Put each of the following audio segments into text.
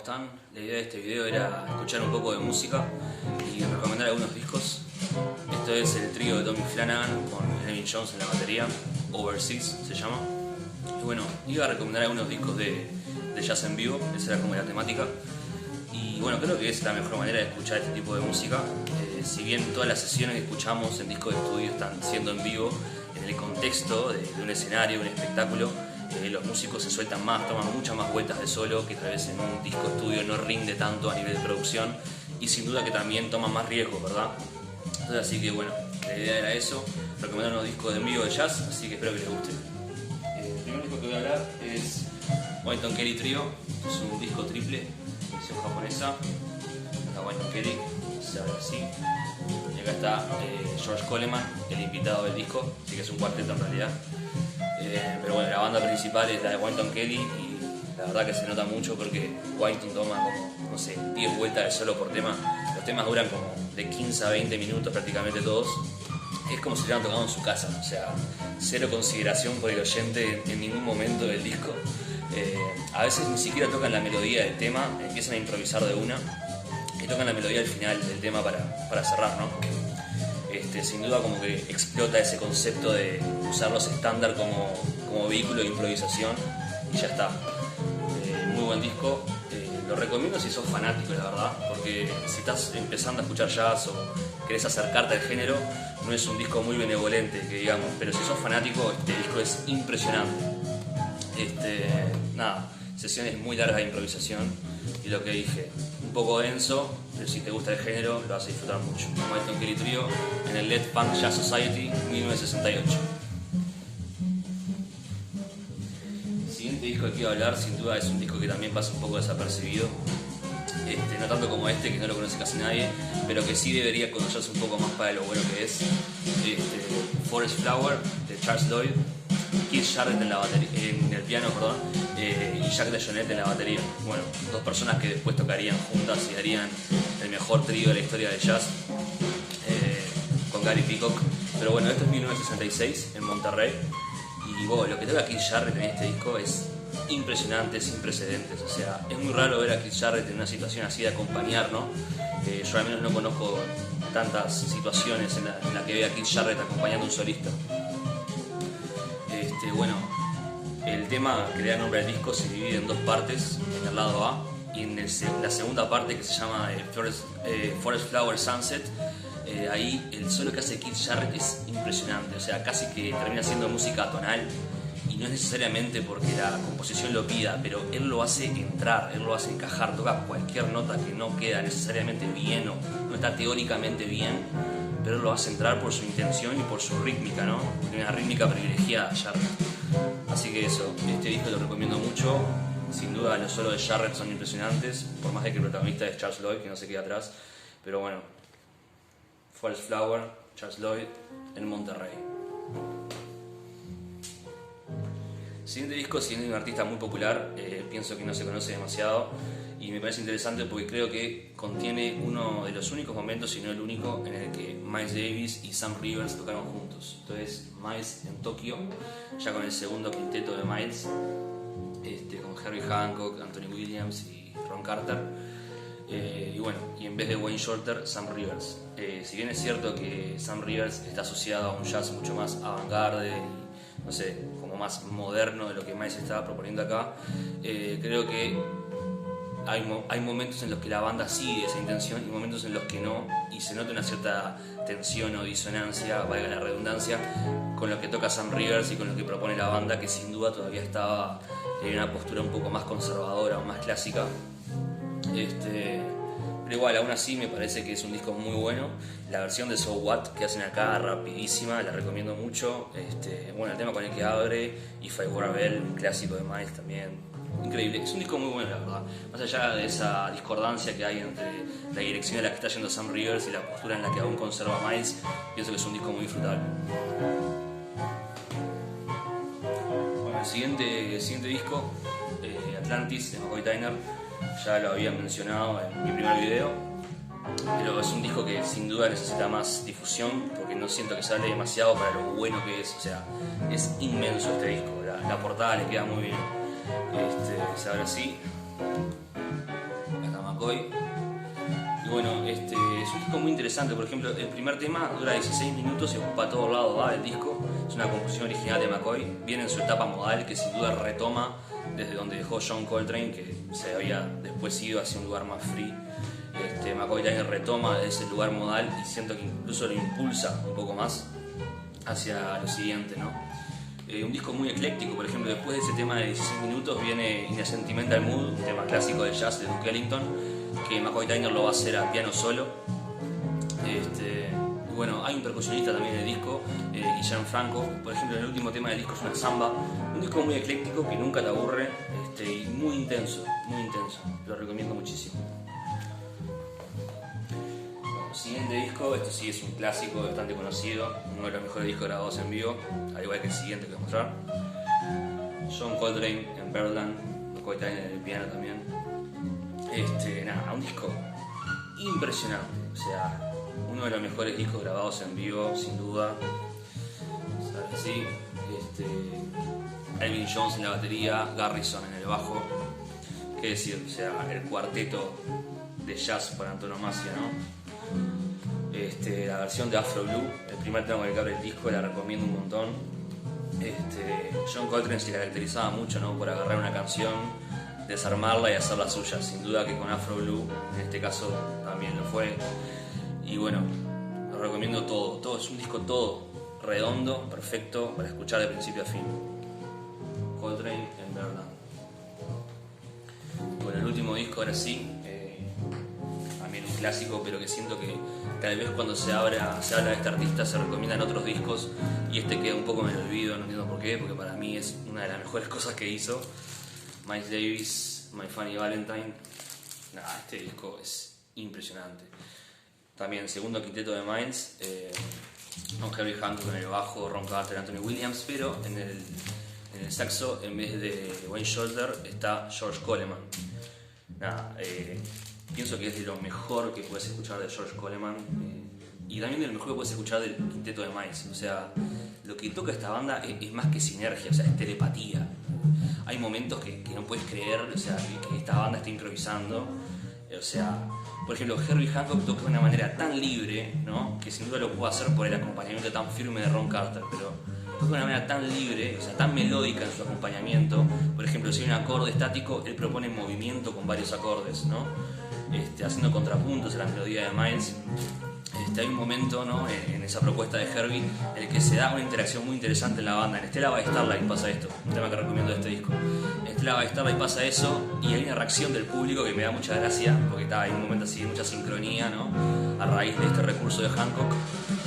están? La idea de este video era escuchar un poco de música y recomendar algunos discos. Esto es el trío de Tommy Flanagan con Elvin Jones en la batería, Overseas se llama. Y bueno, iba a recomendar algunos discos de jazz en vivo, esa era como la temática. Y bueno, creo que es la mejor manera de escuchar este tipo de música. Si bien todas las sesiones que escuchamos en discos de estudio están siendo en vivo, en el contexto de un escenario, un espectáculo, los músicos se sueltan más, toman muchas más vueltas de solo, que tal vez en un disco de estudio no rinde tanto a nivel de producción, y sin duda que también toman más riesgos, ¿verdad? Entonces, así que bueno, la idea era eso, recomendar unos discos de en vivo de jazz, así que espero que les guste. El primer disco que voy a hablar es Wynton Kelly Trio, es un disco triple, edición japonesa. Acá Wynton Kelly, se abre así. Y acá está George Coleman, el invitado del disco, así que es un cuarteto en realidad. Pero bueno, la banda principal es la de Wynton Kelly y la verdad que se nota mucho porque Wynton toma como, no sé, 10 vueltas de solo por tema. Los temas duran como de 15 a 20 minutos prácticamente todos. Es como si hubieran tocado en su casa, o sea, cero consideración por el oyente en ningún momento del disco. A veces ni siquiera tocan la melodía del tema, empiezan a improvisar de una y tocan la melodía al final del tema para cerrar, ¿no? Sin duda como que explota ese concepto de usar los estándar como vehículo de improvisación y ya está. Muy buen disco, lo recomiendo si sos fanático, la verdad, porque si estás empezando a escuchar jazz o querés acercarte al género, no es un disco muy benevolente, que digamos, pero si sos fanático, este disco es impresionante. Nada, sesiones muy largas de improvisación y lo que dije, un poco denso, pero si te gusta el género lo vas a disfrutar mucho. Wynton Kelly Trio en el Led Punk Jazz Society 1968. El siguiente disco que iba a hablar sin duda es un disco que también pasa un poco desapercibido, no tanto como que no lo conoce casi nadie, pero que sí debería conocerse un poco más para lo bueno que es. Forest Flower de Charles Lloyd, Keith Jarrett en el piano, y Jack DeJohnette en la batería. Bueno, dos personas que después tocarían juntas y harían el mejor trío de la historia del jazz, con Gary Peacock. Pero bueno, esto es 1966 en Monterrey y bueno, lo que toca Keith Jarrett en este disco es impresionante, sin precedentes. O sea, es muy raro ver a Keith Jarrett en una situación así de acompañar, ¿no? Yo al menos no conozco tantas situaciones en la que vea a Keith Jarrett acompañando a un solista. Bueno, el tema que le da nombre al disco se divide en dos partes, en el lado A y en la segunda parte, que se llama Forest Flower Sunset. Ahí el solo que hace Keith Jarrett es impresionante, o sea, casi que termina siendo música tonal y no es necesariamente porque la composición lo pida, pero él lo hace entrar, él lo hace encajar, toca cualquier nota que no queda necesariamente bien o no está teóricamente bien, pero él lo hace entrar por su intención y por su rítmica, ¿no? Tiene una rítmica privilegiada Jarrett. Así que eso, este disco lo recomiendo mucho. Sin duda los solos de Jarrett son impresionantes, por más de que el protagonista es Charles Lloyd, que no se queda atrás. Pero bueno, Forest Flower, Charles Lloyd en Monterrey. El siguiente disco, siendo un artista muy popular, pienso que no se conoce demasiado y me parece interesante porque creo que contiene uno de los únicos momentos, si no el único, en el que Miles Davis y Sam Rivers tocaron juntos. Entonces Miles en Tokio, ya con el segundo quinteto de Miles, con Herbie Hancock, Anthony Williams y Ron Carter. Y bueno, y en vez de Wayne Shorter, Sam Rivers. Si bien es cierto que Sam Rivers está asociado a un jazz mucho más avant-garde y no sé, como más moderno de lo que Miles estaba proponiendo acá, creo que hay momentos en los que la banda sigue esa intención y momentos en los que no, y se nota una cierta tensión o disonancia, valga la redundancia, con lo que toca Sam Rivers y con lo que propone la banda, que sin duda todavía estaba en una postura un poco más conservadora o más clásica. Pero igual, aún así me parece que es un disco muy bueno. La versión de So What que hacen acá, rapidísima, la recomiendo mucho. Bueno, el tema con el que abre, If I Were a Bell, un clásico de Miles también. Increíble, es un disco muy bueno, la verdad. Más allá de esa discordancia que hay entre la dirección en la que está yendo Sam Rivers y la postura en la que aún conserva Miles, pienso que es un disco muy disfrutable. Bueno, el siguiente disco, Atlantis de McCoy Tyner, ya lo había mencionado en mi primer video, pero es un disco que sin duda necesita más difusión porque no siento que sale demasiado para lo bueno que es. O sea, es inmenso este disco, la portada le queda muy bien. Se abre así. McCoy. Y bueno, es un disco muy interesante. Por ejemplo, el primer tema dura 16 minutos y ocupa todo el lado A del disco. Es una composición original de McCoy. Viene en su etapa modal, que sin duda retoma desde donde dejó John Coltrane, que se había después ido hacia un lugar más free. McCoy Tyner retoma ese lugar modal y siento que incluso lo impulsa un poco más hacia lo siguiente, ¿no? Un disco muy ecléctico. Por ejemplo, después de ese tema de 16 minutos viene In a Sentimental Mood, un tema clásico de jazz de Duke Ellington, que McCoy Tyner lo va a hacer a piano solo. Bueno, hay un percusionista también en el disco, Guillermo Franco. Por ejemplo, el último tema del disco es una samba. Un disco muy ecléctico que nunca te aburre, y muy intenso, lo recomiendo muchísimo. Siguiente disco, este sí es un clásico bastante conocido, uno de los mejores discos grabados en vivo, al igual que el siguiente que voy a mostrar. John Coltrane en Birdland, McCoy Tyner en el piano también. Un disco impresionante, o sea, uno de los mejores discos grabados en vivo, sin duda. ¿Sabes? Sí, Elvin Jones en la batería, Garrison en el bajo, qué decir, o sea, el cuarteto de jazz por antonomasia, ¿no? La versión de Afro Blue, el primer tema con el que abre el disco, la recomiendo un montón. John Coltrane se caracterizaba mucho, ¿no?, por agarrar una canción, desarmarla y hacerla suya. Sin duda que con Afro Blue, en este caso, también lo fue. Y bueno, lo recomiendo todo, es un disco todo redondo, perfecto para escuchar de principio a fin. Coltrane en Birdland. Bueno, el último disco ahora sí, también un clásico, pero que siento que tal vez cuando se habla de este artista se recomiendan otros discos y queda un poco en el olvido, no entiendo por qué, porque para mí es una de las mejores cosas que hizo. Miles Davis, My Funny Valentine. Este disco es impresionante. También segundo quinteto de Miles, con Herbie Hancock en el bajo, Ron Carter, Anthony Williams, pero en el saxo, en vez de Wayne Shorter, está George Coleman. Pienso que es de lo mejor que puedes escuchar de George Coleman, y también de lo mejor que puedes escuchar del quinteto de Miles. O sea, lo que toca esta banda es más que sinergia, o sea, es telepatía. Hay momentos que no puedes creer, o sea, que esta banda está improvisando. O sea, por ejemplo, Herbie Hancock toca de una manera tan libre, ¿no?, que sin duda lo puedo hacer por el acompañamiento tan firme de Ron Carter, pero toca de una manera tan libre, o sea, tan melódica en su acompañamiento. Por ejemplo, si hay un acorde estático, él propone movimiento con varios acordes, ¿no?, haciendo contrapuntos a la melodía de Miles. Hay un momento, ¿no?, en esa propuesta de Herbie en el que se da una interacción muy interesante en la banda. En Stella by Starlight pasa esto, un tema que recomiendo de este disco. En Stella by Starlight pasa eso y hay una reacción del público que me da mucha gracia, porque hay un momento así de mucha sincronía, ¿no?, a raíz de este recurso de Hancock,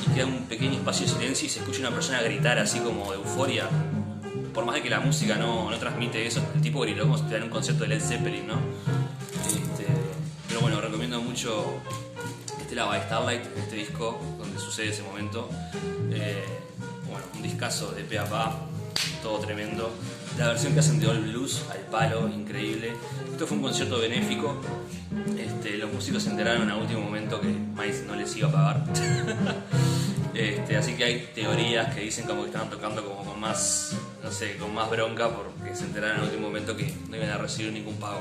y queda un pequeño espacio de silencio y se escucha una persona gritar así como de euforia. Por más de que la música no transmite eso, el tipo gritó como si estuviera en un concierto de Led Zeppelin, ¿no? Pero bueno, recomiendo mucho Stella by Starlight, este disco donde sucede ese momento. Bueno, un discazo de pe a pa, todo tremendo. La versión que hacen de All Blues al palo, increíble. Esto fue un concierto benéfico. Los músicos se enteraron a último momento que Miles no les iba a pagar. Así que hay teorías que dicen como que estaban tocando como con más, no sé, con más bronca, porque se enteraron en el último momento que no iban a recibir ningún pago.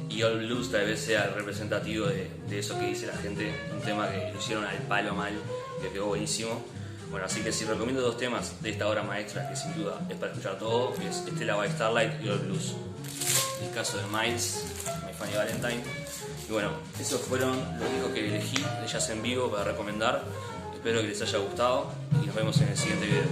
Y All Blues tal vez sea representativo de eso que dice la gente, un tema que lo hicieron al palo mal, que quedó buenísimo. Bueno, así que si recomiendo dos temas de esta obra maestra, que sin duda es para escuchar todo, que es Stella by Starlight y All Blues. El caso de Miles, My Funny Valentine. Y bueno, esos fueron los discos que elegí de jazz en vivo para recomendar. Espero que les haya gustado y nos vemos en el siguiente video.